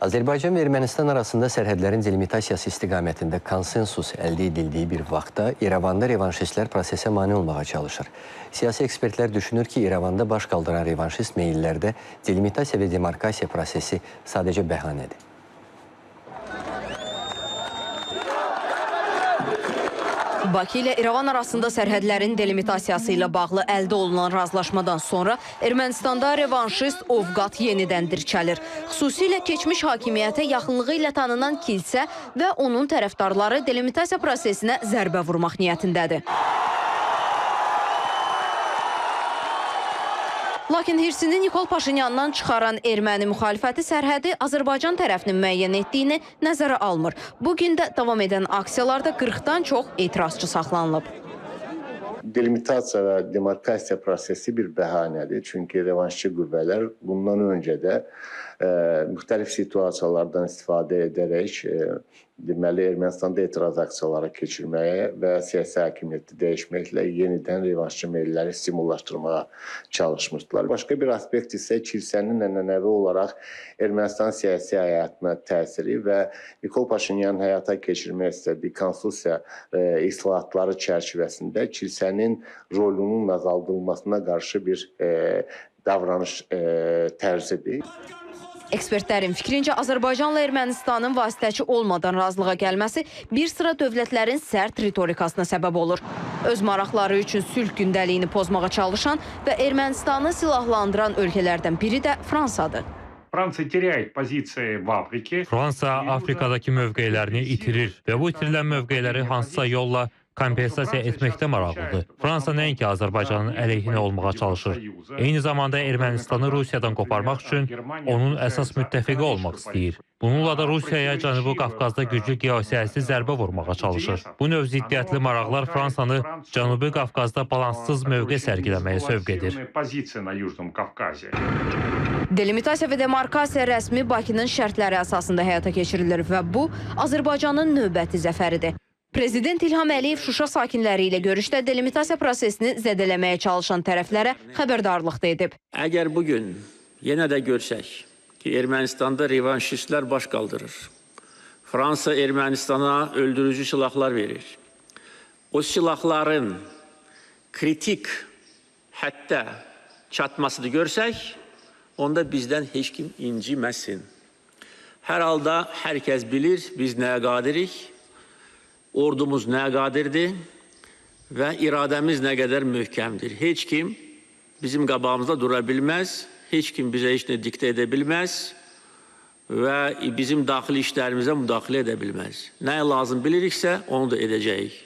Azərbaycan və Ermənistan arasında sərhədlərin delimitasiyası istiqamətində konsensus əldə edildiyi bir vaxtda İrəvanda revanşistlər prosesə mane olmağa çalışır. Siyasi ekspertlər düşünür ki, İrəvanda baş qaldıran revanşist meyillərdə delimitasiya və demarkasiya prosesi sadəcə bəhanədir. Bakı ilə İrəvan arasında sərhədlərin delimitasiyası ilə bağlı əldə olunan razılaşmadan sonra Ermənistanda revanşist ovqat yenidən dirçəlir. Xüsusilə keçmiş hakimiyyətə yaxınlığı ilə tanınan kilsə və onun tərəfdarları delimitasiya prosesinə zərbə vurmaq niyyətindədir. Lakin hirsini Nikol Paşinyandan çıxaran erməni müxalifəti sərhədi Azərbaycan tərəfinin müəyyən etdiyini nəzərə almır. Bugün də davam edən aksiyalarda 40-dan çox etirazçı saxlanılıb. Delimitasiya və demarkasiya prosesi bir bəhanədir. Çünki revanşçı qüvvələr bundan öncə də müxtəlif situasiyalardan istifadə edərək deməli Ermənistanda etiraz aksiyaları keçirməyə və siyasi hakimiyyəti dəyişməklə yenidən revanşçı meylləri stimullaşdırmağa çalışmışdılar. Başqa bir aspekt isə kilsənin ənənəvi olaraq Ermənistan siyasi həyatına təsiri və Nikol Paşinyanın həyata keçirmək istədiyi konstitusiya islahatları çərçivəsində kilsənin rolunun azaldılmasına qarşı bir davranış tərzidir. Ekspertlərin fikrincə Azərbaycanla Ermənistanın vasitəçi olmadan razılığa gəlməsi bir sıra dövlətlərin sərt ritorikasına səbəb olur. Öz maraqları üçün sülh gündəliyini pozmağa çalışan və Ermənistanı silahlandıran ölkələrdən biri də Fransadır. Fransa Afrikadakı mövqelərini itirir və bu itirilən mövqeləri hansısa yolla kompensasiya etməkdə maraqlıdır. Fransa nəinki Azərbaycanın əleyhinə olmağa çalışır. Eyni zamanda Ermənistanı Rusiyadan qoparmaq üçün onun əsas müttəfiqi olmaq istəyir. Bununla da Rusiyaya Cənubi Qafqazda güclü geosiyasi zərbə vurmağa çalışır. Bu növ ziddiyyətli maraqlar Fransanı Cənubi Qafqazda balanssız mövqe sərgiləməyə sövq edir. Delimitasiya və demarkasiya rəsmi Bakının şərtləri əsasında həyata keçirilir və bu Azərbaycanın növbəti zəfəridir. Prezident İlham Əliyev Şuşa sakinləri ilə görüşdə delimitasiya prosesini zədələməyə çalışan tərəflərə xəbərdarlıq da edib. Əgər bugün yenə də görsək ki, Ermənistanda revanşistlər baş qaldırır, Fransa Ermənistana öldürücü silahlar verir, o silahların kritik həddə çatmasını görsək, onda bizdən heç kim inciməsin. Hər halda hər kəs bilir biz nəyə qadirik, ordumuz nəyə qadirdir və iradəmiz nə qədər möhkəmdir. Heç kim bizim qabağımızda dura bilməz, heç kim bizə heç nə diktə edə bilməz və bizim daxili işlərimizə müdaxilə edə bilməz. Nəyə lazım biliriksə, onu da edəcəyik.